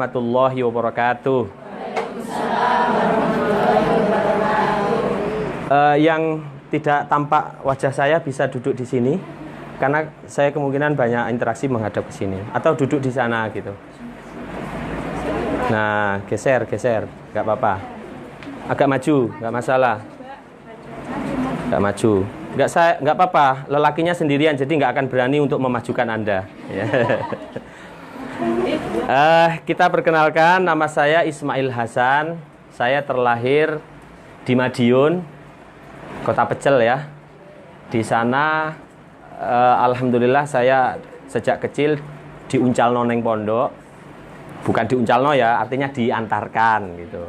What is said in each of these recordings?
warahmatullahi wabarakatuh. Yang tidak tampak wajah saya bisa duduk di sini karena saya kemungkinan banyak interaksi menghadap ke sini atau duduk di sana gitu. Nah, geser, nggak apa-apa. Agak maju, nggak masalah. Nggak maju. Nggak apa-apa. Lelakinya sendirian, jadi nggak akan berani untuk memajukan Anda. Kita perkenalkan, nama saya Ismail Hasan. Saya terlahir di Madiun, Kota Pecel ya. Di sana, alhamdulillah saya sejak kecil diuncal noneng pondok. Bukan diuncalno ya, artinya diantarkan gitu.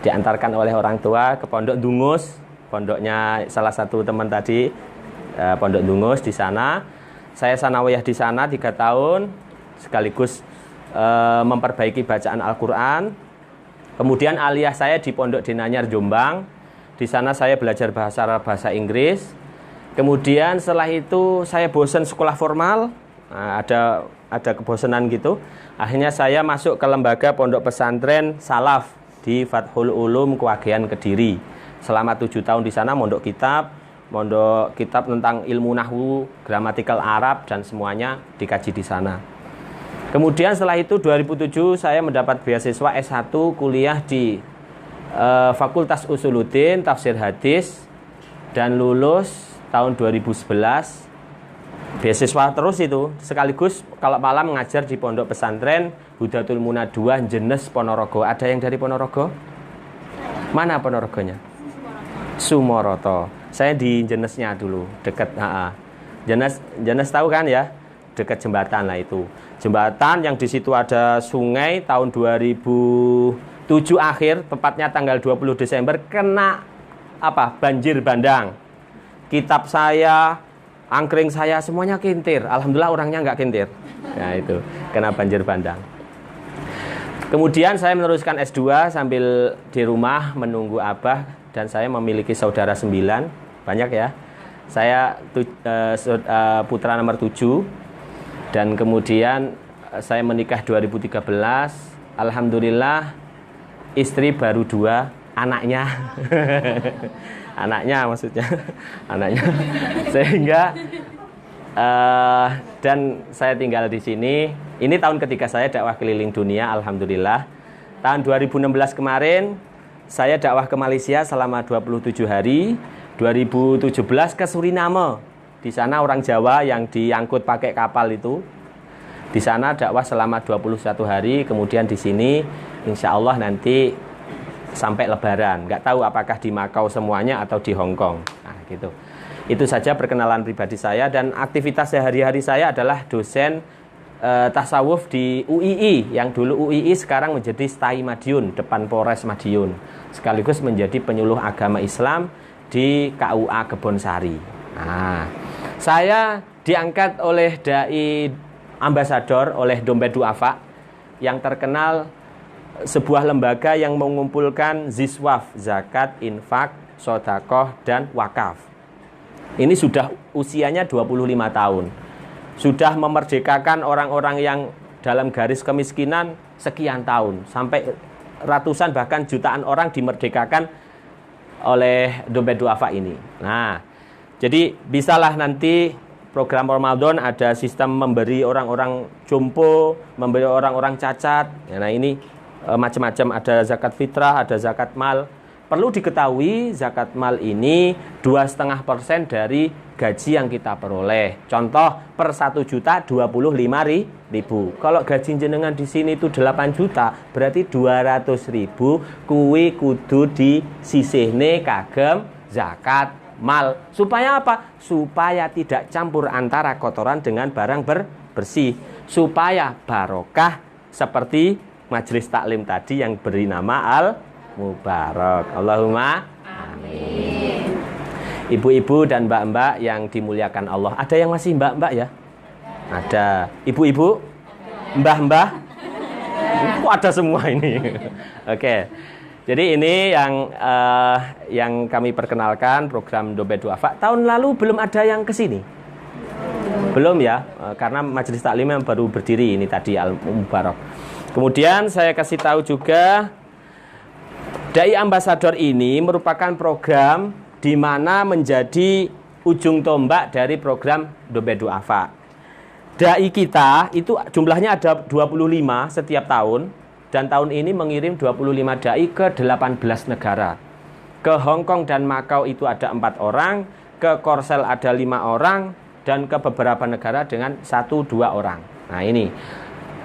Diantarkan oleh orang tua ke Pondok Dungus, pondoknya salah satu teman tadi, Pondok Dungus di sana. Saya sanawiyah di sana 3 tahun, sekaligus memperbaiki bacaan Al-Quran. Kemudian aliyah saya di Pondok Denanyar Jombang. Di sana saya belajar bahasa Arab, bahasa Inggris. Kemudian setelah itu saya bosan sekolah formal. Nah, ada kebosanan gitu. Akhirnya saya masuk ke lembaga pondok pesantren Salaf di Fathul Ulum Kewagean Kediri. Selama 7 tahun di sana mondok kitab tentang ilmu nahwu, gramatikal Arab dan semuanya dikaji di sana. Kemudian setelah itu 2007 saya mendapat beasiswa S1 kuliah di Fakultas Usuluddin Tafsir Hadis dan lulus tahun 2011. Beasiswa terus itu, sekaligus kalau malam mengajar di pondok pesantren Hudatul Munah 2 Jenes Ponorogo. Ada yang dari Ponorogo? Mana Ponorogonya? Sumoroto. Saya di Jenesnya dulu, dekat Jenes tahu kan ya? Dekat jembatan lah itu. Jembatan yang di situ ada sungai. Tahun 2007 akhir, tepatnya tanggal 20 Desember kena banjir bandang. Kitab saya, angkring saya semuanya kintir. Alhamdulillah orangnya nggak kintir. Nah itu, kena banjir bandang. Kemudian saya meneruskan S2 sambil di rumah menunggu abah. Dan saya memiliki saudara 9. Banyak ya. Saya putra nomor 7. Dan kemudian saya menikah 2013. Alhamdulillah istri baru 2. Anaknya maksudnya anaknya sehingga dan saya tinggal di sini. Ini tahun ketiga saya dakwah keliling dunia, alhamdulillah. Tahun 2016 kemarin saya dakwah ke Malaysia selama 27 hari. 2017 ke Suriname. Di sana orang Jawa yang diangkut pakai kapal itu. Di sana dakwah selama 21 hari. Kemudian di sini insya Allah nanti sampai Lebaran. Nggak tahu apakah di Makau semuanya atau di Hong Kong. Nah, gitu. Itu saja perkenalan pribadi saya. Dan aktivitas sehari-hari saya adalah dosen tasawuf di UII. Yang dulu UII sekarang menjadi STAI Madiun, depan Polres Madiun. Sekaligus menjadi penyuluh agama Islam di KUA Kebonsari. Nah, saya diangkat oleh Dai Ambasador, oleh Dompet Duafa, yang terkenal sebuah lembaga yang mengumpulkan ziswaf, zakat, infak, sodakoh, dan wakaf. Ini sudah usianya 25 tahun. Sudah memerdekakan orang-orang yang dalam garis kemiskinan sekian tahun. Sampai ratusan bahkan jutaan orang dimerdekakan oleh Dompet Duafa ini. Nah, jadi bisalah nanti program Ramadan ada sistem memberi orang-orang jompo, memberi orang-orang cacat. Nah ini macam-macam, ada zakat fitrah, ada zakat mal. Perlu diketahui zakat mal ini 2,5% dari gaji yang kita peroleh. Contoh per 1 juta 25.000. Kalau gaji jenengan di sini itu 8 juta, berarti 200.000 kuwi kudu disisihne kagem zakat mal. Supaya apa? Supaya tidak campur antara kotoran dengan barang bersih. Supaya barokah seperti majelis taklim tadi yang beri nama Al-Mubarak. Allahumma amin. Ibu-ibu dan mbak-mbak yang dimuliakan Allah. Ada yang masih mbak-mbak ya? Ada. Ibu-ibu? Mbah-mbah? Kok ada semua ini? Oke. Jadi ini yang kami perkenalkan program Dompet Duafa. Tahun lalu belum ada yang kesini. Belum ya, karena majelis taklim yang baru berdiri ini tadi Al-Mubarak. Kemudian saya kasih tahu juga, Dai Ambasador ini merupakan program di mana menjadi ujung tombak dari program Dompet Duafa. Dai kita itu jumlahnya ada 25 setiap tahun, dan tahun ini mengirim 25 dai ke 18 negara. Ke Hong Kong dan Makau itu ada 4 orang, ke Korsel ada 5 orang, dan ke beberapa negara dengan 1-2 orang. Nah ini,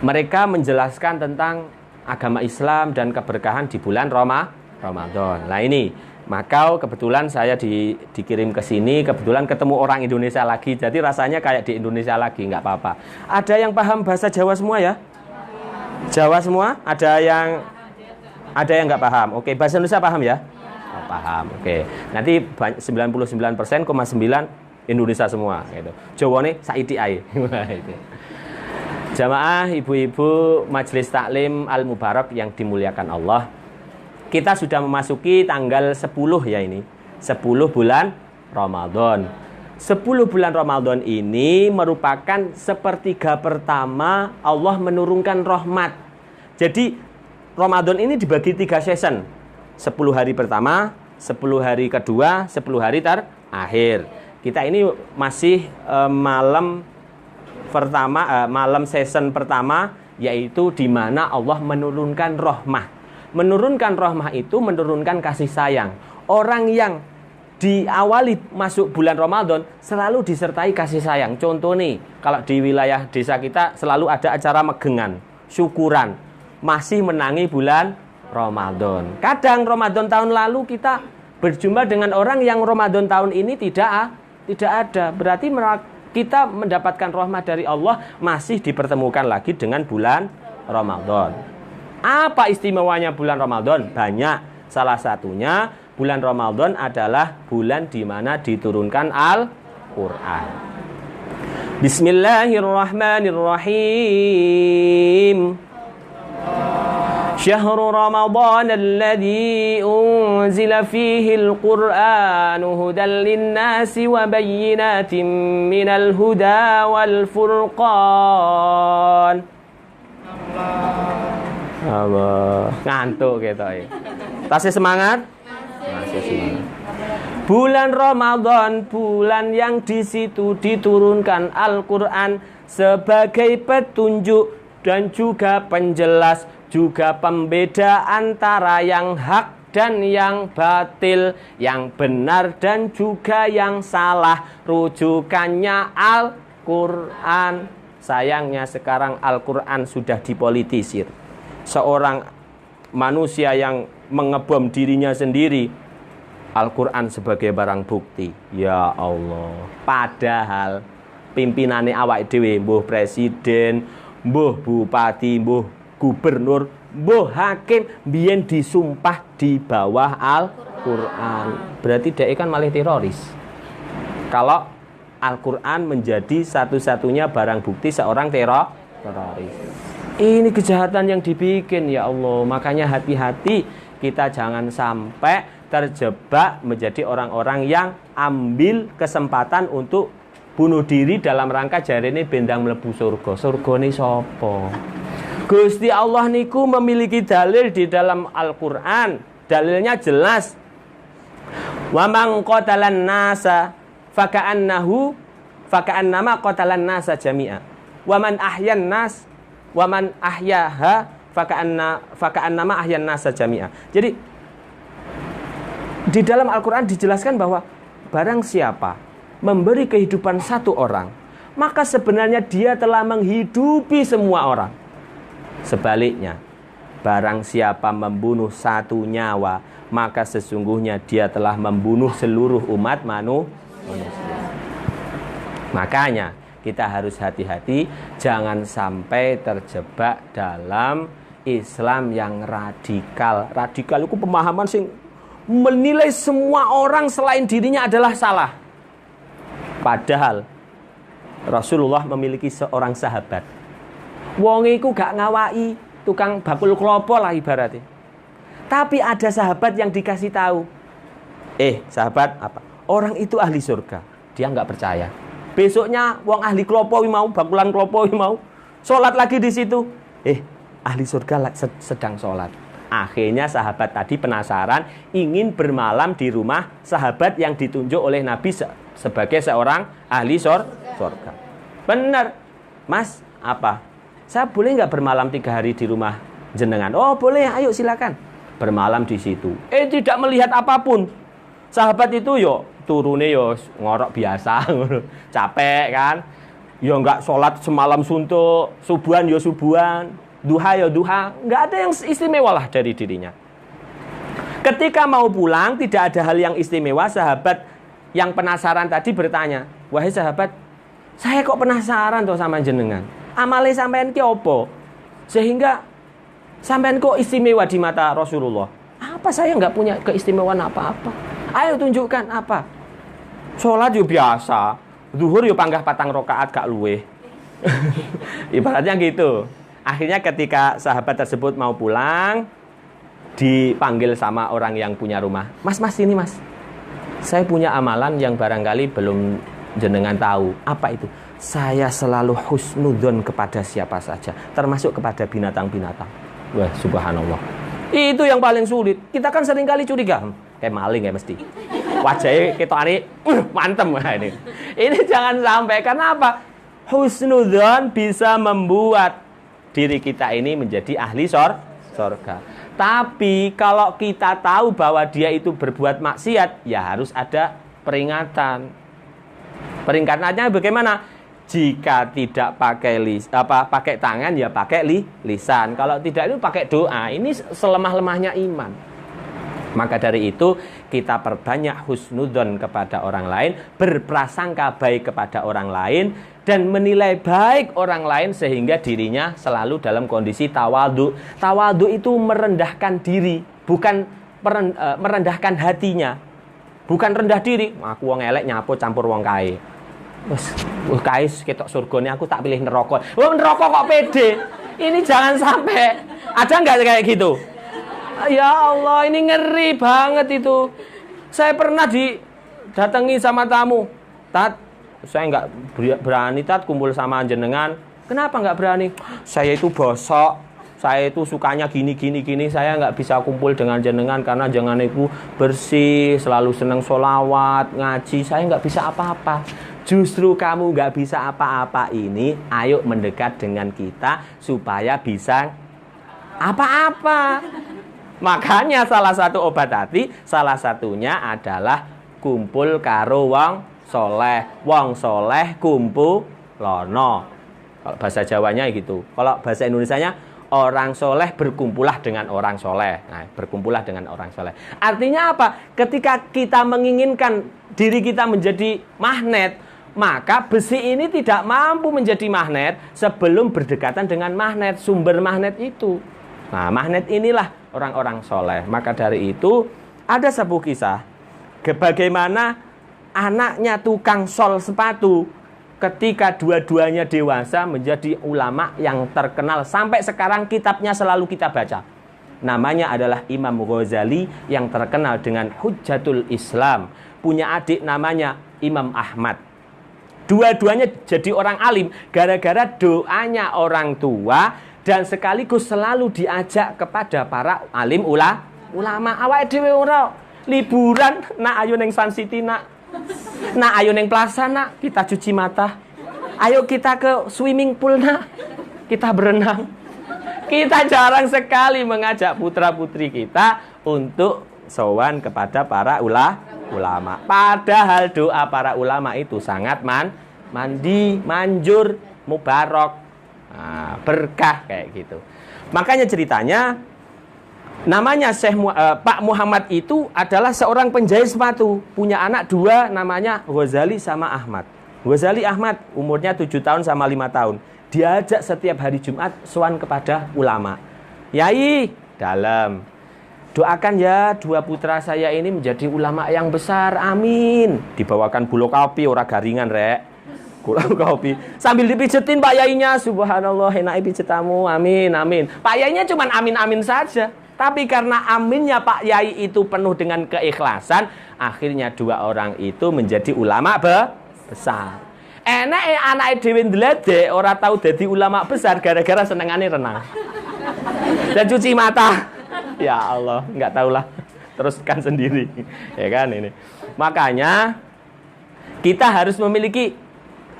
mereka menjelaskan tentang agama Islam dan keberkahan di bulan Ramadan. Nah ini, Makau kebetulan saya dikirim ke sini, kebetulan ketemu orang Indonesia lagi, jadi rasanya kayak di Indonesia lagi, nggak apa-apa. Ada yang paham bahasa Jawa semua ya? Jawa semua? Ada yang nggak paham? Oke, bahasa Indonesia paham ya? Oh, paham. Oke. Nanti 99,9% Indonesia semua gitu. Jawa nih saiki ae. Jamaah ibu-ibu Majelis Taklim Al Mubarak yang dimuliakan Allah. Kita sudah memasuki tanggal 10 ya ini. 10 bulan Ramadan. 10 bulan Ramadan ini merupakan sepertiga pertama Allah menurunkan rahmat. Jadi Ramadan ini dibagi 3 season. 10 hari pertama, 10 hari kedua, 10 hari terakhir. Kita ini masih malam season pertama, yaitu di mana Allah menurunkan rahmah. Menurunkan rahmah itu menurunkan kasih sayang. Orang yang diawali masuk bulan Ramadan selalu disertai kasih sayang. Contoh nih, kalau di wilayah desa kita selalu ada acara megengan, syukuran, masih menangi bulan Ramadan. Kadang Ramadan tahun lalu kita berjumpa dengan orang yang Ramadan tahun ini tidak ada. Berarti kita mendapatkan rahmat dari Allah masih dipertemukan lagi dengan bulan Ramadan. Apa istimewanya bulan Ramadan? Banyak. Salah satunya bulan Ramadan adalah bulan di mana diturunkan Al-Quran. Bismillahirrahmanirrahim. Syahrul Ramadan alladzi unzila fihi al-Qur'an hudan lin-nasi wa bayyinatin minal huda wal furqan. Allah, ngantuk gitu ya. Tasih semangat? Masih semangat. Bulan Ramadan, bulan yang di situ diturunkan Al-Quran sebagai petunjuk dan juga penjelas, juga pembeda antara yang hak dan yang batil, yang benar dan juga yang salah. Rujukannya Al-Quran. Sayangnya sekarang Al-Quran sudah dipolitisir. Seorang manusia yang mengebom dirinya sendiri, Al-Quran sebagai barang bukti. Ya Allah. Padahal pimpinane awake dhewe, mbuh presiden, mbuh bupati, mbuh gubernur, mbuh hakim biyen disumpah di bawah Al-Quran. Berarti dia kan malah teroris. Kalau Al-Quran menjadi satu-satunya barang bukti seorang teroris. Ini kejahatan yang dibikin, ya Allah. Makanya hati-hati, kita jangan sampai terjebak menjadi orang-orang yang ambil kesempatan untuk bunuh diri dalam rangka jarene bendang mlebu surga. Surgane sapa? Gusti Allah niku memiliki dalil di dalam Al-Quran. Dalilnya jelas. Wa man qatalan nasa faka'annama qatalan nasa jami'a. Wa man ahyan nas wa man ahyaha faka'annama ahyan nasa jami'a. Jadi di dalam Al-Quran dijelaskan bahwa barang siapa memberi kehidupan satu orang, maka sebenarnya dia telah menghidupi semua orang. Sebaliknya, barang siapa membunuh satu nyawa, maka sesungguhnya dia telah membunuh seluruh umat manusia. Makanya kita harus hati-hati, jangan sampai terjebak dalam Islam yang radikal. Radikal itu pemahaman sing menilai semua orang selain dirinya adalah salah. Padahal Rasulullah memiliki seorang sahabat, wong iku gak ngawai, tukang bakul klopo lah ibaratnya. Tapi ada sahabat yang dikasih tahu, sahabat apa? Orang itu ahli surga. Dia nggak percaya. Besoknya wong ahli klopo mau, bakulan klopo mau, sholat lagi di situ. ahli surga sedang sholat. Akhirnya sahabat tadi penasaran, ingin bermalam di rumah sahabat yang ditunjuk oleh Nabi sebagai seorang ahli surga. Benar, Mas, apa? Saya boleh nggak bermalam 3 hari di rumah jenengan? Oh boleh, ayo silakan. Bermalam di situ. Tidak melihat apapun. Sahabat itu yo turune yo ngorok biasa, capek kan? Yo nggak sholat semalam suntuk, subuhan yo subuhan. Duha ya duha, nggak ada yang istimewa lah dari dirinya. Ketika mau pulang, tidak ada hal yang istimewa. Sahabat yang penasaran tadi bertanya, wahai sahabat, saya kok penasaran tuh sama jenengan. Amale sampean ki opo? Sehingga sampean kok istimewa di mata Rasulullah. Apa saya nggak punya keistimewaan apa-apa? Ayo tunjukkan apa? Sholat yo biasa, zuhur yo panggah 4 rakaat gak luweh. Ibaratnya gitu. Akhirnya ketika sahabat tersebut mau pulang, dipanggil sama orang yang punya rumah. Mas, ini mas, saya punya amalan yang barangkali belum jenengan tahu. Apa itu? Saya selalu husnudzon kepada siapa saja, termasuk kepada binatang-binatang. Wah, subhanallah. Itu yang paling sulit. Kita kan seringkali curiga, kayak maling ya mesti. Wajahnya ketokane mantem. Ini jangan sampai. Karena apa? Husnudzon bisa membuat diri kita ini menjadi ahli surga. Tapi kalau kita tahu bahwa dia itu berbuat maksiat, ya harus ada peringatan. Peringatannya bagaimana? Jika tidak pakai tangan, ya pakai lisan. Kalau tidak itu pakai doa. Ini selemah-lemahnya iman. Maka dari itu kita perbanyak husnudzon kepada orang lain, berprasangka baik kepada orang lain, dan menilai baik orang lain sehingga dirinya selalu dalam kondisi tawadhu. Tawadhu itu merendahkan diri, bukan merendahkan hatinya. Bukan rendah diri, aku wong elek nyapo campur wong kae. Wes kae ketok surgane aku tak pilih neraka. Wong neraka kok pede. Ini jangan sampai. Ada enggak kayak gitu? Ya Allah, ini ngeri banget itu. Saya pernah didatangi sama tamu. Tat, saya nggak berani Tat kumpul sama jenengan. Kenapa nggak berani? Saya itu bosok. Saya itu sukanya gini. Saya nggak bisa kumpul dengan jenengan karena jenengan itu bersih, selalu senang sholawat, ngaji. Saya nggak bisa apa-apa. Justru kamu nggak bisa apa-apa ini, ayo mendekat dengan kita supaya bisa apa-apa. Makanya salah satu obat hati, salah satunya adalah kumpul karo wong soleh. Wong soleh kumpul lono. Kalau bahasa Jawanya gitu. Kalau bahasa Indonesianya, orang soleh berkumpullah dengan orang soleh. Nah, berkumpullah dengan orang soleh. Artinya apa? Ketika kita menginginkan diri kita menjadi magnet, maka besi ini tidak mampu menjadi magnet sebelum berdekatan dengan magnet, sumber magnet itu. Nah, magnet inilah orang-orang soleh. Maka dari itu ada sebuah kisah bagaimana anaknya tukang sol sepatu ketika dua-duanya dewasa menjadi ulama yang terkenal. Sampai sekarang kitabnya selalu kita baca. Namanya adalah Imam Ghazali yang terkenal dengan Hujjatul Islam. Punya adik namanya Imam Ahmad. Dua-duanya jadi orang alim gara-gara doanya orang tua. Dan sekaligus selalu diajak kepada para alim ulama. Awake dhewe ora liburan nak ayo neng Sun City nak ayo neng Plaza nak kita cuci mata. Ayo kita ke swimming pool nak kita berenang. Kita jarang sekali mengajak putra-putri kita untuk sowan kepada para ulama. Padahal doa para ulama itu sangat manjur, mubarak. Nah, berkah kayak gitu. Makanya ceritanya namanya Pak Muhammad itu adalah seorang penjahit sepatu, punya anak 2 namanya Ghazali sama Ahmad. Ghazali Ahmad umurnya 7 tahun sama 5 tahun. Diajak setiap hari Jumat sowan kepada ulama. Yai, dalam doakan ya 2 putra saya ini menjadi ulama yang besar, amin. Dibawakan bulok kopi ora garingan rek. Kurang kopi sambil dipijetin Pak Yainya, subhanallah enak pijetamu, amin. Pak Yainya cuman amin saja, tapi karena aminnya Pak Yai itu penuh dengan keikhlasan, akhirnya 2 orang itu menjadi ulama besar. Anake dhewe ndledek ora tahu dadi ulama besar gara-gara senengane renang. Dan cuci mata. Ya Allah, nggak tahulah. Teruskan sendiri. Ya kan ini. Makanya kita harus memiliki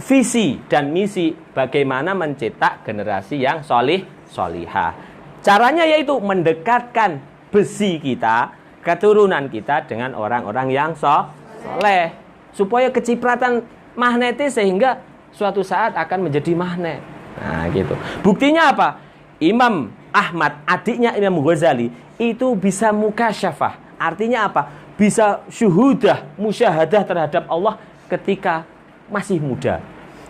visi dan misi bagaimana mencetak generasi yang solihah. Caranya yaitu mendekatkan besi kita, keturunan kita dengan orang-orang yang soleh, supaya kecipratan magnetis sehingga suatu saat akan menjadi magnet. Nah gitu. Buktinya apa? Imam Ahmad, adiknya Imam Ghazali, itu bisa mukasyafah. Artinya apa? Bisa musyahadah terhadap Allah ketika masih muda.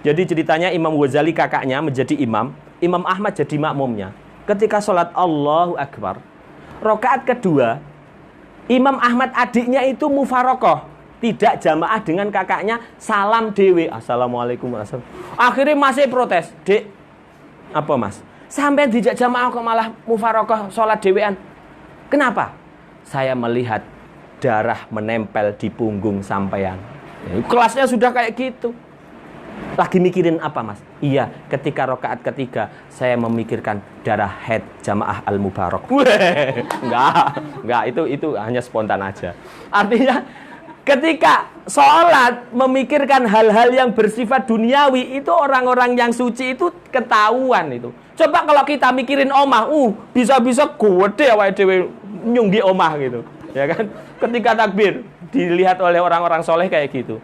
Jadi ceritanya Imam Ghazali kakaknya menjadi imam, Imam Ahmad jadi makmumnya. Ketika sholat Allahu Akbar, rakaat kedua, Imam Ahmad adiknya itu mufarokoh, tidak jamaah dengan kakaknya, salam dewe, assalamualaikum warahmatullahi wabarakatuh. Akhirnya masih protes, dek, apa mas? Sampai tidak jamaah kok malah mufarokoh sholat dewean. Kenapa? Saya melihat darah menempel di punggung sampean. Kelasnya sudah kayak gitu. Lagi mikirin apa mas? Iya, ketika rakaat ketiga saya memikirkan darah haid jamaah al-mubarak. Enggak, itu hanya spontan aja. Artinya ketika sholat memikirkan hal-hal yang bersifat duniawi, itu orang-orang yang suci itu ketahuan itu. Coba kalau kita mikirin omah, bisa-bisa gede awake dhewe nyunggi omah gitu. Ya kan? Ketika takbir dilihat oleh orang-orang soleh kayak gitu.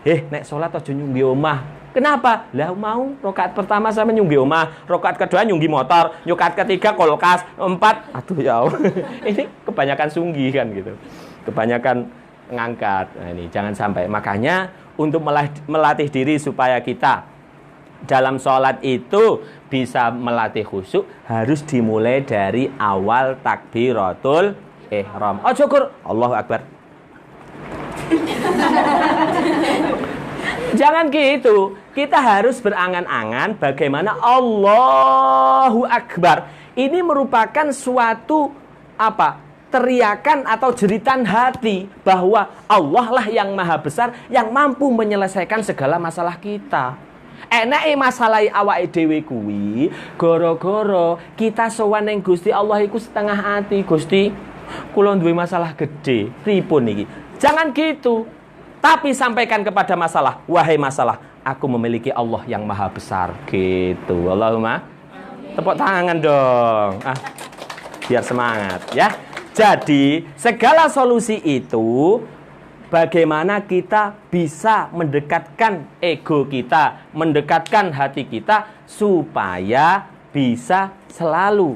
Nek sholat aja nyunggi omah. Kenapa? Lah mau rakaat pertama sama nyunggi omah, rakaat kedua nyunggi motor, rakaat ketiga kulkas, 4 aduh ya Allah. Ini kebanyakan sunggi kan gitu. Kebanyakan ngangkat. Nah, ini jangan sampai. Makanya untuk melatih diri supaya kita dalam sholat itu bisa melatih khusyuk, harus dimulai dari awal takbiratul ihram. Oh syukur, Allahu Akbar. Jangan gitu. Kita harus berangan-angan bagaimana Allahu Akbar. Ini merupakan suatu teriakan atau jeritan hati bahwa Allah lah yang maha besar, yang mampu menyelesaikan segala masalah kita. Enake masalah awake dhewe kuwi gara-gara kita sowan ning Gusti Allah iku setengah hati. Gusti, kula duwe masalah gede. Pripun iki? Jangan gitu. Tapi sampaikan kepada masalah, wahai masalah, aku memiliki Allah yang maha besar. Gitu. Allahumma. Tepuk tangan dong. Biar semangat ya. Jadi segala solusi itu bagaimana kita bisa mendekatkan ego kita, mendekatkan hati kita supaya bisa selalu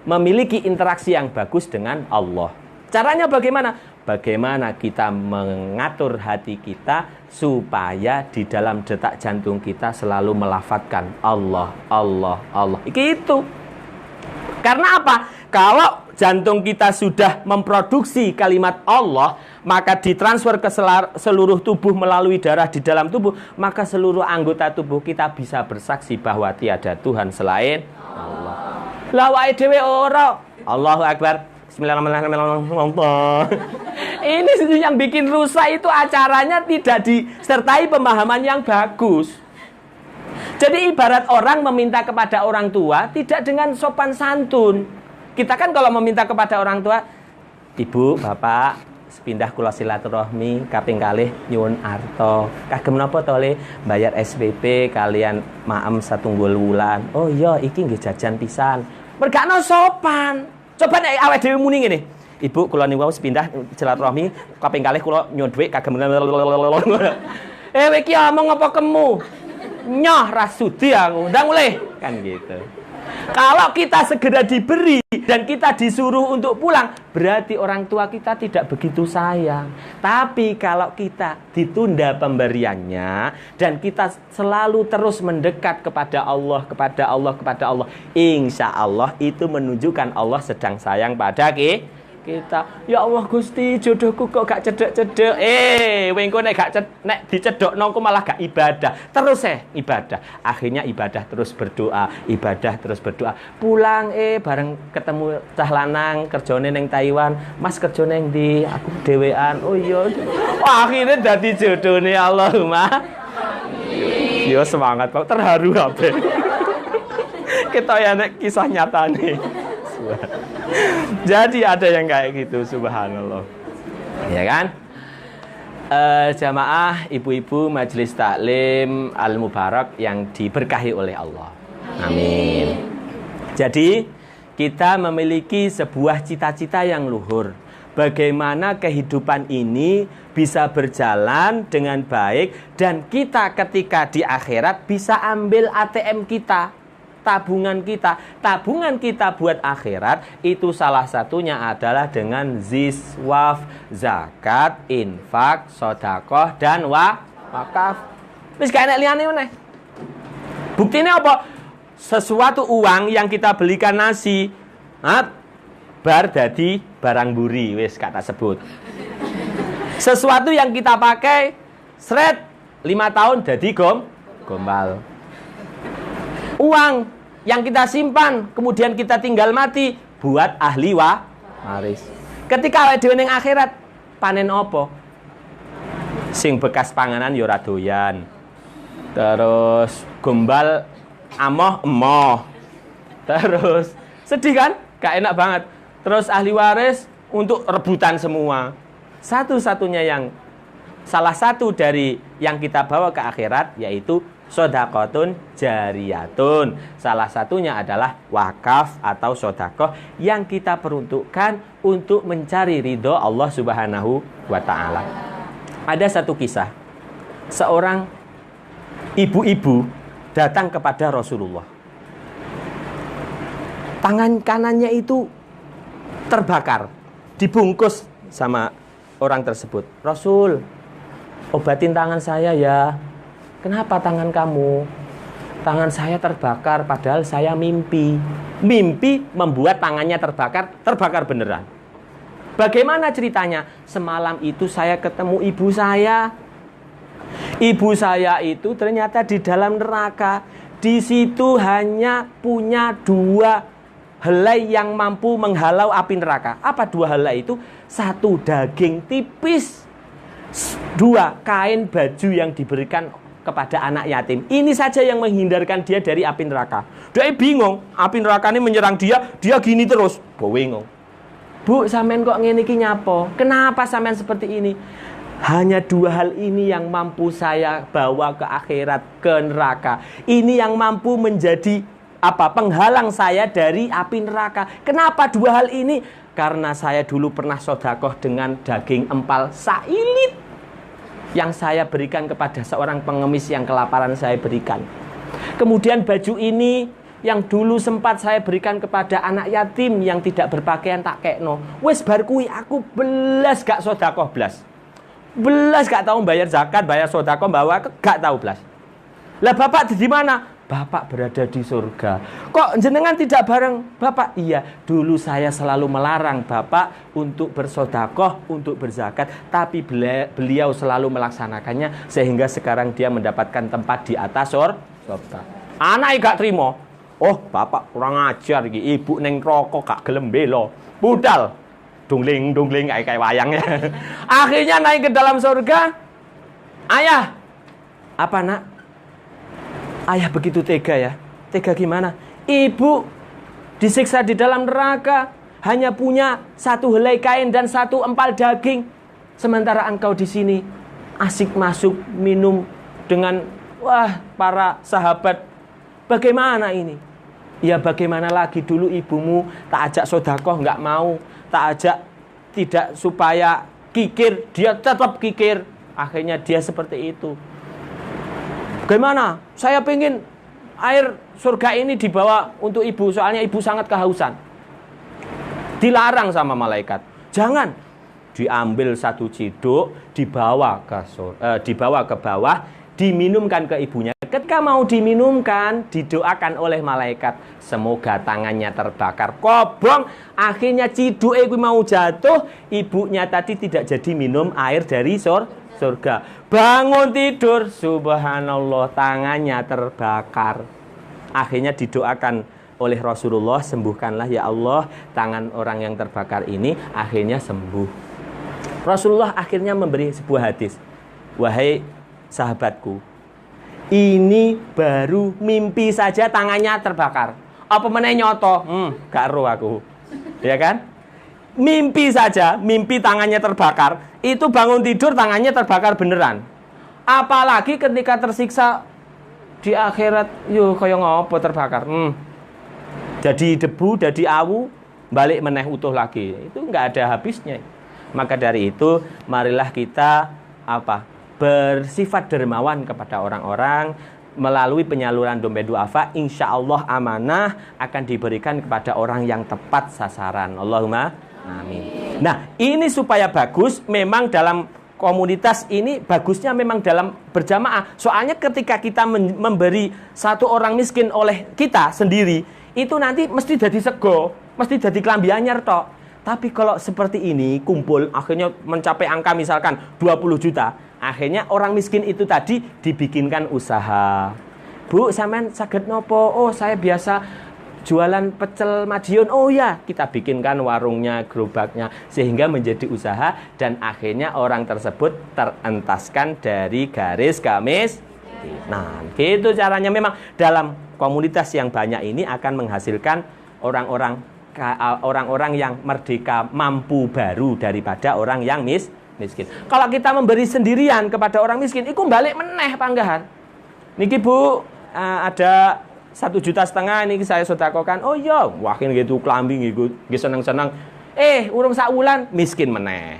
memiliki interaksi yang bagus dengan Allah. Caranya bagaimana? Bagaimana kita mengatur hati kita supaya di dalam detak jantung kita selalu melafadzkan Allah, Allah, Allah. Itu. Karena apa? Kalau jantung kita sudah memproduksi kalimat Allah, maka ditransfer ke seluruh tubuh melalui darah di dalam tubuh, maka seluruh anggota tubuh kita bisa bersaksi bahwa tiada Tuhan selain Allah. La wae dhewe ora. Allahu Akbar. Bismillahirrahmanirrahim. Ini yang bikin rusak itu acaranya tidak disertai pemahaman yang bagus. Jadi ibarat orang meminta kepada orang tua tidak dengan sopan santun. Kita kan kalau meminta kepada orang tua, Ibu, Bapak, sepindah kula silaturahmi kaping kalih nyuwun arta. Kagem napa to Le? Bayar SPP kalian maem satunggal wulan. Oh iya, iki nggih jajan pisan. Mergakno sopan. Coba nek awake dhewe muni ngene. Ibu, kula niku sepindah silaturahmi kaping kalih kula nyuwun dhuwit kagem. Kowe iki omong apa kemu? Nyoh rasudi aku, ndang mulih kan gitu. Kalau kita segera diberi dan kita disuruh untuk pulang, berarti orang tua kita tidak begitu sayang. Tapi kalau kita ditunda pemberiannya dan kita selalu terus mendekat kepada Allah, kepada Allah, kepada Allah, insya Allah itu menunjukkan Allah sedang sayang pada kita. Ya Allah Gusti, jodohku kok gak cedek-cedek. Wengko nek dicedokno kok malah gak ibadah. Terus ibadah. Akhirnya ibadah terus berdoa, ibadah terus berdoa. Pulang bareng ketemu cah lanang kerjane ning Taiwan. Mas kerjane ning ndi? Aku dhewean. Oh iya. Akhirnya dadi jodone Allahumma. Yo semangat kok, terharu kabeh. kita ya nek kisah nyata nih. Jadi ada yang kayak gitu, subhanallah. Ya kan? Jamaah ibu-ibu majelis taklim Al-Mubarak yang diberkahi oleh Allah. Amin. Jadi kita memiliki sebuah cita-cita yang luhur. Bagaimana kehidupan ini bisa berjalan dengan baik dan kita ketika di akhirat bisa ambil ATM kita, tabungan kita buat akhirat. Itu salah satunya adalah dengan ziswaf, zakat, infak, sodakoh dan wakaf. Wis gak enak liyane meneh. Buktine apa? Sesuatu uang yang kita belikan nasi, bar dadi barang buri, wis kata sebut. Sesuatu yang kita pakai seret 5 tahun jadi gombal. Uang yang kita simpan kemudian kita tinggal mati buat ahli waris. Ketika awake dhewe ning akhirat panen apa? Sing bekas panganan ya ora doyan. Terus gombal amoh emoh. Terus sedih kan? Gak enak banget. Terus ahli waris untuk rebutan semua. Salah satu dari yang kita bawa ke akhirat yaitu sodakotun jariyatun. Salah satunya adalah wakaf atau sodakoh yang kita peruntukkan untuk mencari ridho Allah Subhanahu wa ta'ala. Ada satu kisah. Seorang ibu-ibu datang kepada Rasulullah. Tangan kanannya itu terbakar, dibungkus sama orang tersebut. Rasul, obatin tangan saya ya. Kenapa tangan kamu? Tangan saya terbakar padahal saya mimpi. Mimpi membuat tangannya terbakar beneran. Bagaimana ceritanya? Semalam itu saya ketemu ibu saya. Ibu saya itu ternyata di dalam neraka. Di situ hanya punya 2 helai yang mampu menghalau api neraka. Apa 2 helai itu? 1 daging tipis, 2 kain baju yang diberikan kepada anak yatim. Ini saja yang menghindarkan dia dari api neraka. Dia bingung, api neraka ini menyerang dia gini terus. Bingung. Bu, sampean kok ngene iki nyapo? Kenapa sampean seperti ini? Hanya 2 hal ini yang mampu saya bawa ke akhirat, ke neraka. Ini yang mampu menjadi penghalang saya dari api neraka. Kenapa 2 hal ini? Karena saya dulu pernah sodakoh dengan daging empal sailit yang saya berikan kepada seorang pengemis yang kelaparan saya berikan. Kemudian baju ini yang dulu sempat saya berikan kepada anak yatim yang tidak berpakaian tak kekno. Wes bar kuwi aku belas gak sodakoh belas gak tahu bayar zakat, bayar sodakoh, bawa gak tahu belas. Lah bapak di mana? Bapak berada di surga. Kok jenengan tidak bareng Bapak? Iya, dulu saya selalu melarang Bapak untuk bersodakoh, untuk berzakat. Tapi beliau selalu melaksanakannya sehingga sekarang dia mendapatkan tempat di atas surga. Anak gak terima. Oh, Bapak kurang ajar iki. Ibu neng rokok gak gelem belo. Budal. Dungling kayak wayangnya. Akhirnya naik ke dalam surga. Ayah. Apa nak? Ayah begitu tega ya. Tega gimana? Ibu disiksa di dalam neraka, hanya punya 1 helai kain dan 1 empal daging. Sementara engkau di sini asik masuk minum dengan para sahabat. Bagaimana ini? Ya bagaimana lagi, dulu ibumu tak ajak sodakoh nggak mau, tak ajak tidak supaya kikir, dia tetap kikir. Akhirnya dia seperti itu. Bagaimana? Saya pengen air surga ini dibawa untuk ibu, soalnya ibu sangat kehausan. Dilarang sama malaikat. Jangan. Diambil 1 ciduk, dibawa ke bawah, diminumkan ke ibunya. Ketika mau diminumkan, didoakan oleh malaikat, semoga tangannya terbakar. Kobong, akhirnya ciduk itu mau jatuh, ibunya tadi tidak jadi minum air dari surga. Bangun tidur, subhanallah, tangannya terbakar. Akhirnya didoakan oleh Rasulullah, sembuhkanlah ya Allah tangan orang yang terbakar ini. Akhirnya sembuh. Rasulullah akhirnya memberi sebuah hadis. Wahai sahabatku, ini baru mimpi saja tangannya terbakar. Apa meneh nyoto? Gak ero aku. Ya kan? Mimpi saja, mimpi tangannya terbakar, itu bangun tidur tangannya terbakar beneran. Apalagi ketika tersiksa di akhirat, yo kaya ngopo terbakar. Jadi debu, jadi awu, balik meneh utuh lagi. Itu enggak ada habisnya. Maka dari itu, marilah kita bersifat dermawan kepada orang-orang melalui penyaluran dompet duafa. Insya Allah amanah akan diberikan kepada orang yang tepat sasaran. Allahumma amin. Nah, ini supaya bagus, memang dalam komunitas ini bagusnya memang dalam berjamaah. Soalnya ketika kita memberi satu orang miskin oleh kita sendiri, itu nanti mesti jadi sego, mesti jadi kelambi anyar tok. Tapi kalau seperti ini kumpul akhirnya mencapai angka misalkan 20 juta, akhirnya orang miskin itu tadi dibikinkan usaha. Bu, sampean saged nopo? Oh, saya biasa jualan pecel Madiun. Oh ya, kita bikinkan warungnya, gerobaknya, sehingga menjadi usaha dan akhirnya orang tersebut terentaskan dari garis kemiskinan. Gitu caranya. Memang dalam komunitas yang banyak ini akan menghasilkan orang-orang yang merdeka, mampu baru daripada orang yang miskin. Kalau kita memberi sendirian kepada orang miskin, itu balik meneh panggahan. Niki Bu, ada 1,5 juta ini saya sedekahkan. Oh iya, wah ini gitu klambi gitu, seneng-seneng. Urung sak wulan miskin meneh.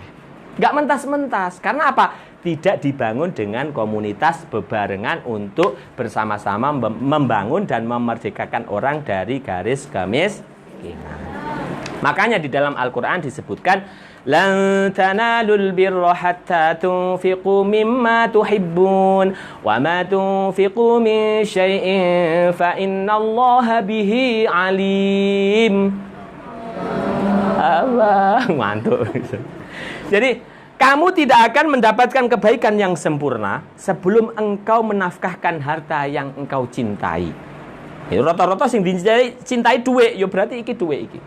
Enggak mentas-mentas. Karena apa? Tidak dibangun dengan komunitas bebarengan untuk bersama-sama membangun dan memerdekakan orang dari garis kemiskinan. Makanya di dalam Al-Qur'an disebutkan lan tanalul birra hatta tunfiqu mimma tuhibbun wa ma tunfiqu min syai'in fa innallaha bihi alim. Mantul. Jadi kamu tidak akan mendapatkan kebaikan yang sempurna sebelum engkau menafkahkan harta yang engkau cintai. Rata-rata sing dicintai duit, ya berarti iki duit iki.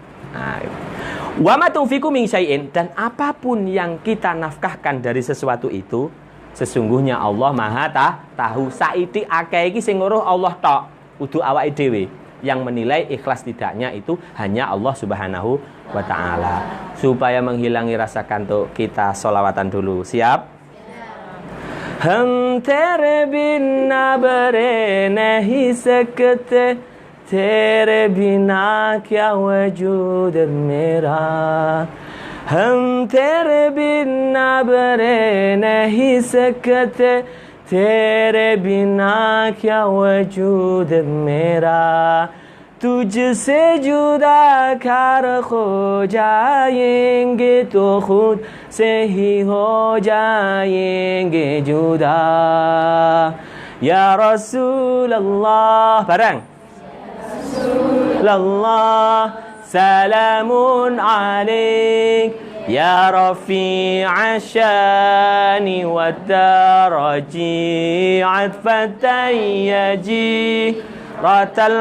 Wa ma tunfiqu min syai'in, dan apapun yang kita nafkahkan dari sesuatu itu, sesungguhnya Allah Maha tahu. Saiki akeh iki sing nguruh Allah tok, kudu awake dhewe. Yang menilai ikhlas tidaknya itu hanya Allah Subhanahu wa ta'ala. Supaya menghilangi rasa kantuk, kita sholawatan dulu. Siap? Hum tere bina bere nahi sakte, tere bina kya wujud mera. Hum tere bina bere nahi sakte, तेरे बिना क्या वजूद मेरा, तुझसे जुदा कर खो जाएंगे तो खुद से ही हो जाएंगे जुदा. Ya Rasulullah, bareng. Rasulullah, salamun alaik. Ya Rafi'a syani wa daraji atfatan yaji ratal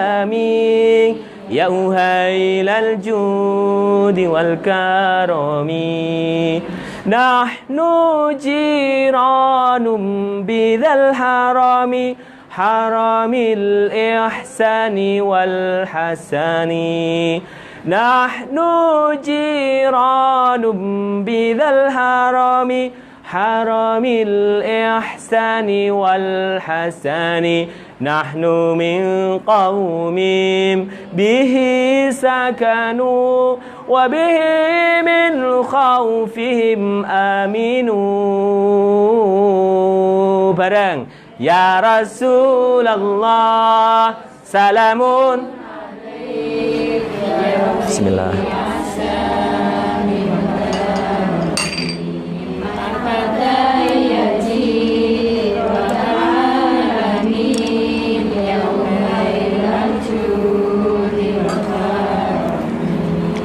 alamin ya uhailal judi wal karami nahnu jiranum bidhal harami haramil ihsani wal hasani. Nahnu jiranum bidhal harami haramil ihsani wal hasani. Nahnu min qawmin bihi sakanu wa bihi min khawfihim aminu. Bareng. Ya Rasulullah, salamun. Bismillah.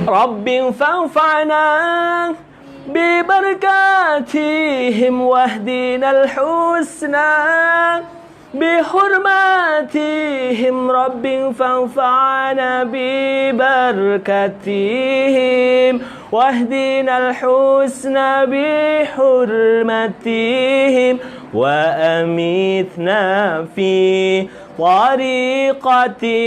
Rabbin fanfa'na bibarakatihim wahdinal husna بحرماتهم رب فانفعنا ببركتهم واهدنا الحسنى بحرمتهم وأمتنا في طريقتهم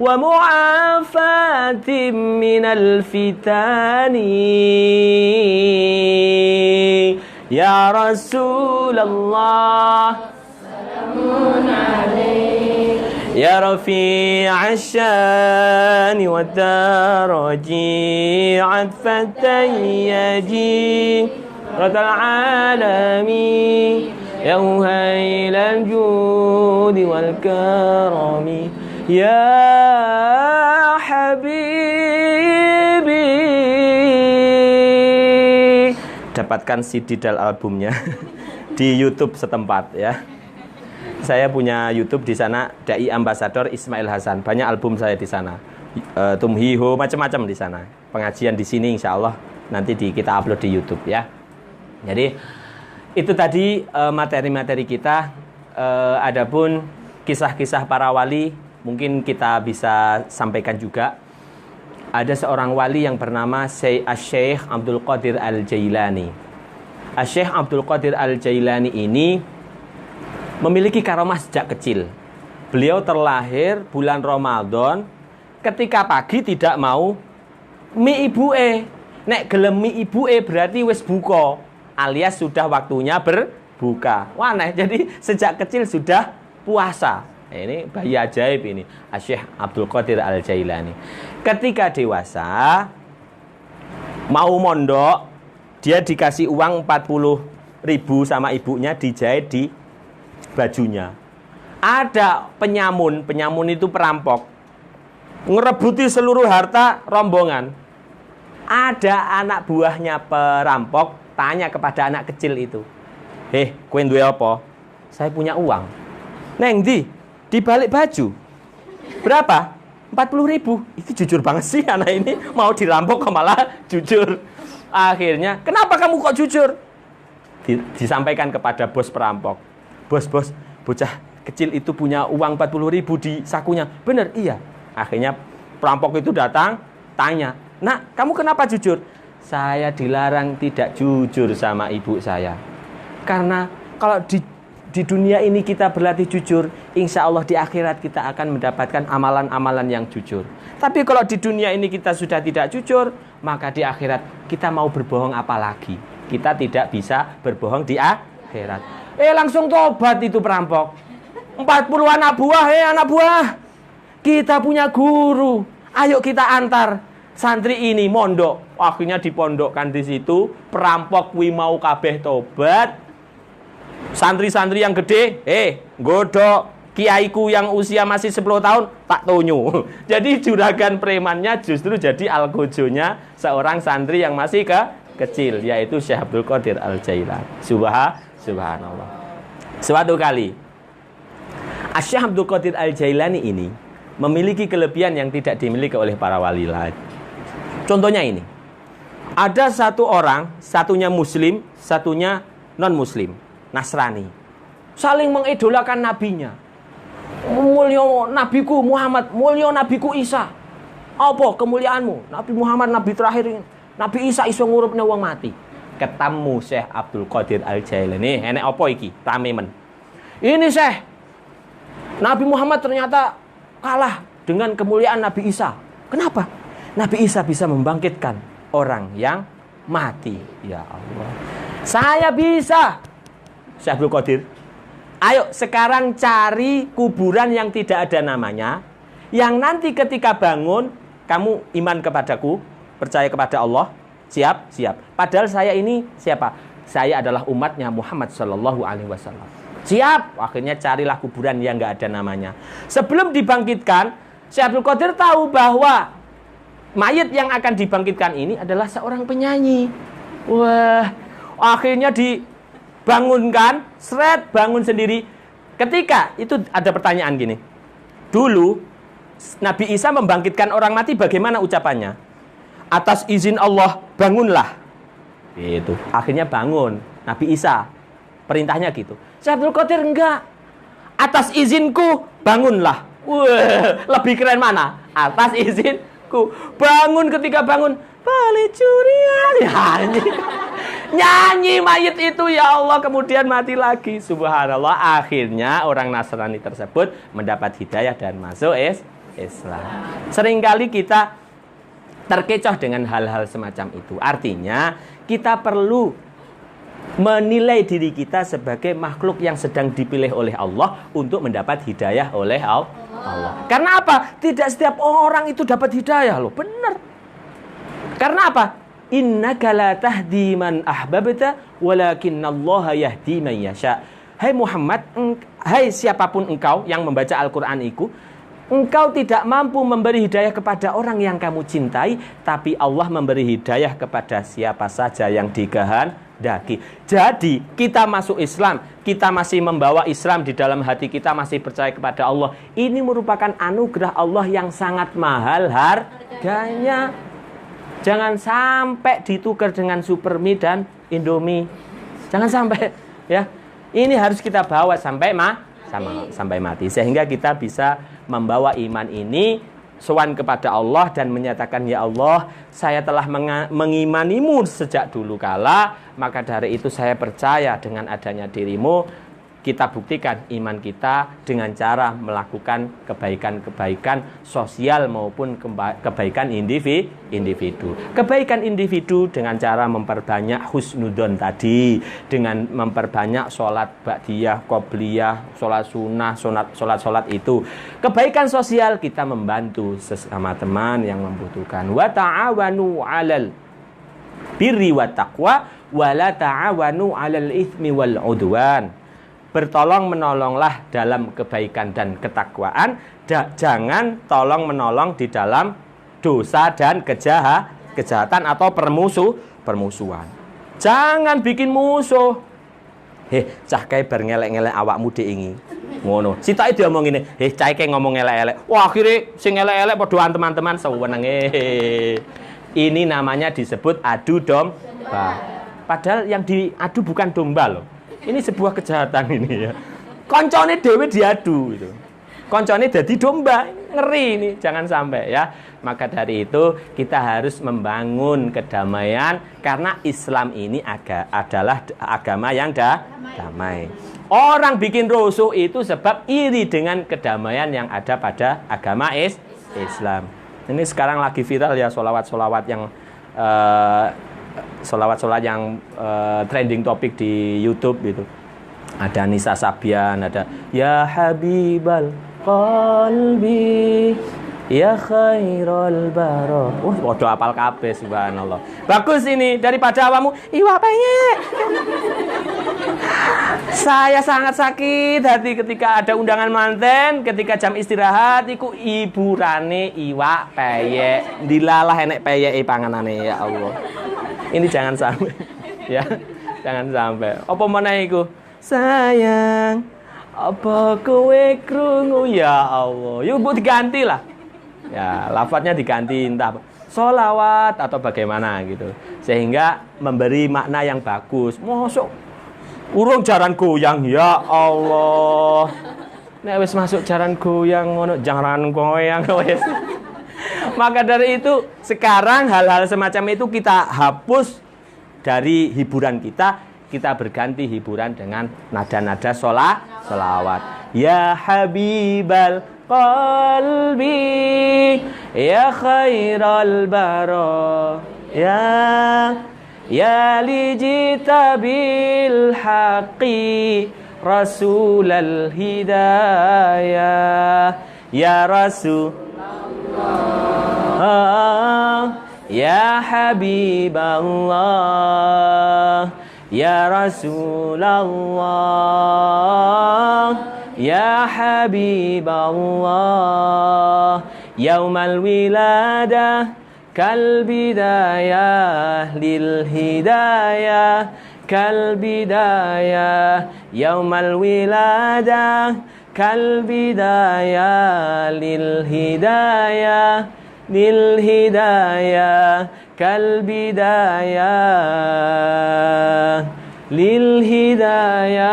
ومعافاة من الفتن يا رسول الله سلام عليك يا رفيع الشان والدرج عطفة يجي رد العالمين يا وهيل الجود والكرم يا حبيبي. Dapatkan CD dan albumnya di YouTube setempat ya. Saya punya YouTube di sana, Dai Ambasador Ismail Hasan. Banyak album saya di sana. Tumhiho macam-macam di sana. Pengajian di sini insya Allah nanti kita upload di YouTube ya. Jadi itu tadi materi-materi kita. Adapun kisah-kisah para wali mungkin kita bisa sampaikan juga. Ada seorang wali yang bernama Syekh Abdul Qadir Al-Jailani. Syekh Abdul Qadir Al-Jailani ini memiliki karamah sejak kecil. Beliau terlahir bulan Ramadan. Ketika pagi tidak mau mie ibuke. Nek gelem mie ibuke berarti wis buka, alias sudah waktunya berbuka. Wah, nah, jadi sejak kecil sudah puasa. Ini bayi ajaib ini, Syekh Abdul Qadir Al-Jailani. Ketika dewasa mau mondok, dia dikasih uang 40.000 sama ibunya dijahit di bajunya. Ada penyamun itu perampok, ngerebuti seluruh harta rombongan. Ada anak buahnya perampok tanya kepada anak kecil itu, kowe duwe apa? Saya punya uang. Neng di balik baju. Berapa? 40.000. Itu jujur banget sih anak ini, mau dirampok kok malah jujur. Akhirnya, kenapa kamu kok jujur? Disampaikan kepada bos perampok. Bos, bocah kecil itu punya uang 40.000 di sakunya. Bener? Iya. Akhirnya perampok itu datang, tanya, "Nak, kamu kenapa jujur?" "Saya dilarang tidak jujur sama ibu saya. Karena kalau di dunia ini kita berlatih jujur, insya Allah di akhirat kita akan mendapatkan amalan-amalan yang jujur. Tapi kalau di dunia ini kita sudah tidak jujur, maka di akhirat kita mau berbohong apa lagi? Kita tidak bisa berbohong di akhirat." Langsung tobat itu perampok. 40 anak buah, anak buah, kita punya guru. Ayo kita antar santri ini mondok. Akhirnya dipondokkan di situ. Perampok kuwi mau kabeh tobat. Santri-santri yang gede, godok kiaiku yang usia masih 10 tahun tak tonyo. Jadi juragan premannya justru jadi algojonya seorang santri yang masih kecil, yaitu Syekh Abdul Qadir Al-Jailani. Subhanallah. Suatu kali Syekh Abdul Qadir Al-Jailani ini memiliki kelebihan yang tidak dimiliki oleh para wali lain. Contohnya ini. Ada satu orang, satunya muslim, satunya non-muslim, Nasrani. Saling mengidolakan nabinya. Mulya nabiku Muhammad, mulya nabiku Isa. Apa kemuliaanmu? Nabi Muhammad nabi terakhir ini. Nabi Isa iso ngurupne wong mati. Ketemu Syekh Abdul Qadir Al-Jailani. Enek apa iki? Rame men. Ini Syekh, Nabi Muhammad ternyata kalah dengan kemuliaan Nabi Isa. Kenapa? Nabi Isa bisa membangkitkan orang yang mati. Ya Allah. Saya bisa. Syekh Abdul Qadir, ayo sekarang cari kuburan yang tidak ada namanya, yang nanti ketika bangun kamu iman kepadaku, percaya kepada Allah. Siap? Siap. Padahal saya ini siapa? Saya adalah umatnya Muhammad Sallallahu Alaihi Wasallam. Siap. Akhirnya carilah kuburan yang nggak ada namanya. Sebelum dibangkitkan, Syekh Abdul Qadir tahu bahwa mayit yang akan dibangkitkan ini adalah seorang penyanyi. Wah, akhirnya dibangunkan, bangun sendiri. Ketika itu ada pertanyaan gini. Dulu Nabi Isa membangkitkan orang mati, bagaimana ucapannya? Atas izin Allah bangunlah. Gitu. Akhirnya bangun Nabi Isa. Perintahnya gitu. Syekh Abdul Qadir enggak. Atas izinku bangunlah. Wah, lebih keren mana? Atas izinku. Bangun, ketika bangun, balik curian. Ya, Nyanyi mayit itu, ya Allah, kemudian mati lagi. Subhanallah, akhirnya orang Nasrani tersebut mendapat hidayah dan masuk Islam. Seringkali kita terkecoh dengan hal-hal semacam itu. Artinya kita perlu menilai diri kita sebagai makhluk yang sedang dipilih oleh Allah untuk mendapat hidayah oleh Allah. Karena apa? Tidak setiap orang itu dapat hidayah loh. Benar. Karena apa? Innaka la tahdi man ahbabta walakinallaha yahdi man yasha. Hai Muhammad, hai siapapun engkau yang membaca Al-Qur'an itu, engkau tidak mampu memberi hidayah kepada orang yang kamu cintai, tapi Allah memberi hidayah kepada siapa saja yang dikehendaki. Jadi, kita masuk Islam, kita masih membawa Islam di dalam hati kita, masih percaya kepada Allah. Ini merupakan anugerah Allah yang sangat mahal harganya. Jangan sampai ditukar dengan Supermie dan Indomie. Jangan sampai, ya. Ini harus kita bawa sampai mati, sehingga kita bisa membawa iman ini sowan kepada Allah dan menyatakan, ya Allah, saya telah mengimanimu sejak dulu kala, maka dari itu saya percaya dengan adanya dirimu. Kita buktikan iman kita dengan cara melakukan kebaikan-kebaikan sosial maupun kebaikan individu. Kebaikan individu dengan cara memperbanyak husnudon tadi, dengan memperbanyak sholat ba'diyah, qobliyah, sholat sunnah, sholat itu. Kebaikan sosial, kita membantu sesama teman yang membutuhkan. Wa ta'awanu 'alal birri wat taqwa wa la ta'awanu 'alal itsmi wal 'udwan. Bertolong menolonglah dalam kebaikan dan ketakwaan, jangan tolong menolong di dalam dosa dan kejahatan atau permusuhan. Jangan bikin musuh. Cah kae bar ngelek-ngelek awakmu dhek iki. Ngono. Sitoke diomong ngene, cah kae ngomong elek-elek. Wah, akhire sing elek-elek padha teman-teman sewenenge. Ini namanya disebut adu domba. Padahal yang diadu bukan domba loh. Ini sebuah kejahatan ini ya. Koncone dhewe diadu gitu. Koncone dadi domba, ngeri ini, jangan sampai ya. Maka dari itu kita harus membangun kedamaian karena Islam ini adalah agama yang damai. Orang bikin rusuh itu sebab iri dengan kedamaian yang ada pada agama Islam. Ini sekarang lagi viral ya solawat-solawat yang trending topik di YouTube gitu. Ada Nisa Sabian, ada Ya Habibal Qalbi Ya Khairul Baro. Waduh, apal kabeh, subhanallah. Bagus ini, daripada awamu iwa peyek. Saya sangat sakit hati ketika ada undangan manten, ketika jam istirahat iku hiburane iwa peyek. Dilalah enek peyeke panganane, ya Allah. Ini jangan sampai, ya, jangan sampai. Apa meneh iku? Sayang, apa kowe krungu, ya Allah. Yuk buat diganti lah. Ya, lafadznya diganti entah sholawat atau bagaimana gitu. Sehingga memberi makna yang bagus. Mosok urung jaran goyang, ya Allah. Nek wis masuk jaran goyang ngono, jaran goyang wis. Maka dari itu sekarang hal-hal semacam itu kita hapus dari hiburan kita berganti hiburan dengan nada-nada sholawat. Ya Habibal Qalbi Ya Khairal Baro Ya lijita bil haqqi Rasulal Hidayah Ya Rasul Ya Habiballah Ya Rasulallah Ya Habiballah Yaumal wiladah Kal bidayah Lil hidayah Kal bidayah Yaumal wiladah Kal bidayah Lil hidayah Lil hidayah Kal bidayah Lil hidayah.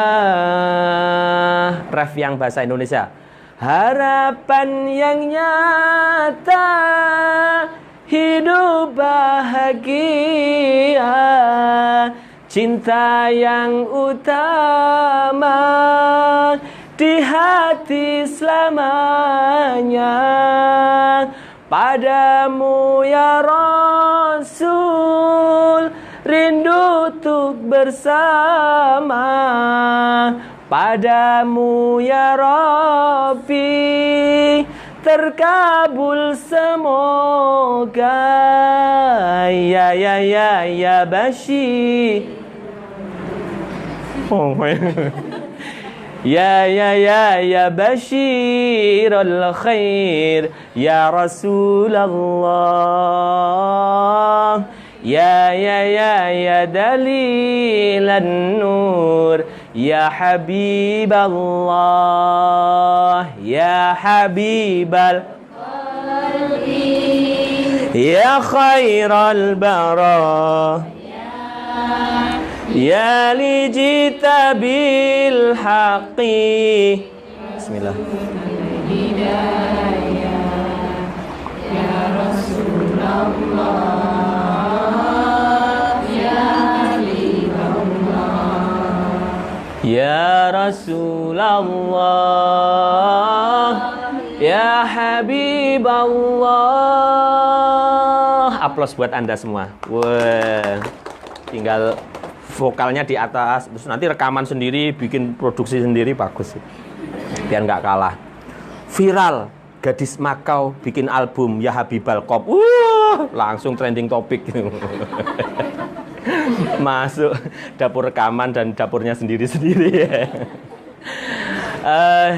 Ref yang bahasa Indonesia. Harapan yang nyata, hidup bahagia, cinta yang utama di hati selamanya. Padamu ya Rasul, rindu untuk bersama. Padamu ya Rabbi, terkabul semoga. Ya Bashir. Oh, ya Bashirul khair, ya Rasulullah. Ya dalilan nur, ya Habiballah, ya Habibal qalbi, ya khairal bara, ya li jita bil haqqi. Bismillah. Ya Rasulullah, ya Rasulullah, ya Habiballah. Aplaus buat Anda semua. Wah, tinggal vokalnya di atas, terus nanti rekaman sendiri, bikin produksi sendiri, bagus biar nggak kalah. Viral, gadis Makau bikin album Ya Habibal Kop. Langsung trending topik. Masuk dapur rekaman dan dapurnya sendiri-sendiri.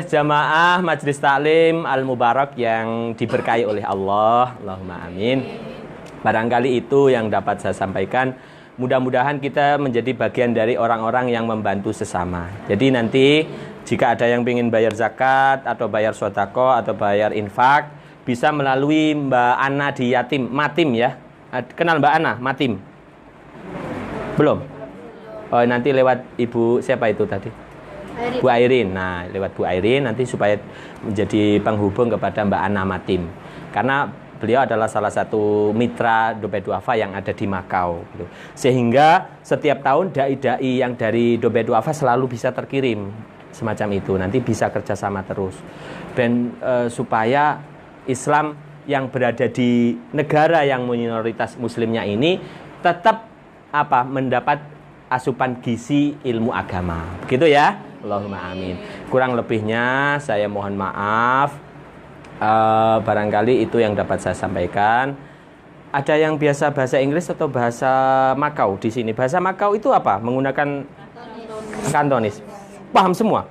Jamaah Majelis Taklim Al-Mubarak yang diberkahi oleh Allah, Allahumma amin. Barangkali itu yang dapat saya sampaikan. Mudah-mudahan kita menjadi bagian dari orang-orang yang membantu sesama. Jadi nanti jika ada yang ingin bayar zakat atau bayar sedekah atau bayar infak, bisa melalui Mbak Ana di Matim ya. Kenal Mbak Ana Matim? Belum? Oh, nanti lewat Ibu siapa itu tadi? Bu Airin. Nah, lewat Bu Airin nanti supaya menjadi penghubung kepada Mbak Ana Matim. Karena beliau adalah salah satu mitra Dompet Duafa yang ada di Makau gitu. Sehingga setiap tahun dai-dai yang dari Dompet Duafa selalu bisa terkirim semacam itu. Nanti bisa kerjasama terus. Dan supaya Islam yang berada di negara yang minoritas muslimnya ini tetap mendapat asupan gizi ilmu agama. Begitu ya? Allahumma amin. Kurang lebihnya saya mohon maaf. Barangkali itu yang dapat saya sampaikan. Ada yang biasa bahasa Inggris atau bahasa Makau di sini? Bahasa Makau itu apa? Menggunakan Kantonis. Paham semua?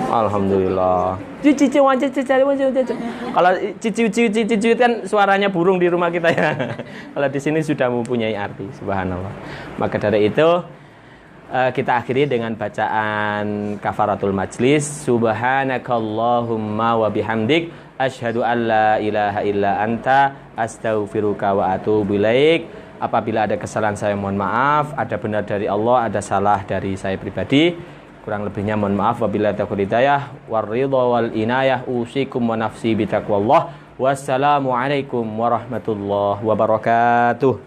Alhamdulillah. Kalau cici kan suaranya burung di rumah kita ya. Kalau di sini sudah mempunyai arti. Subhanallah. Maka dari itu kita akhiri dengan bacaan kafaratul majlis. Subhanakallahumma wa bihamdik asyhadu an la ilaha illa anta astaghfiruka wa atubu ilaik. Apabila ada kesalahan saya mohon maaf, ada benar dari Allah, ada salah dari saya pribadi. Kurang lebihnya mohon maaf. Wabillahi taufiq hidayah waridha wal inayah. Usikum wa nafsi bitaqwallah. Wassalamualaikum warahmatullahi wabarakatuh.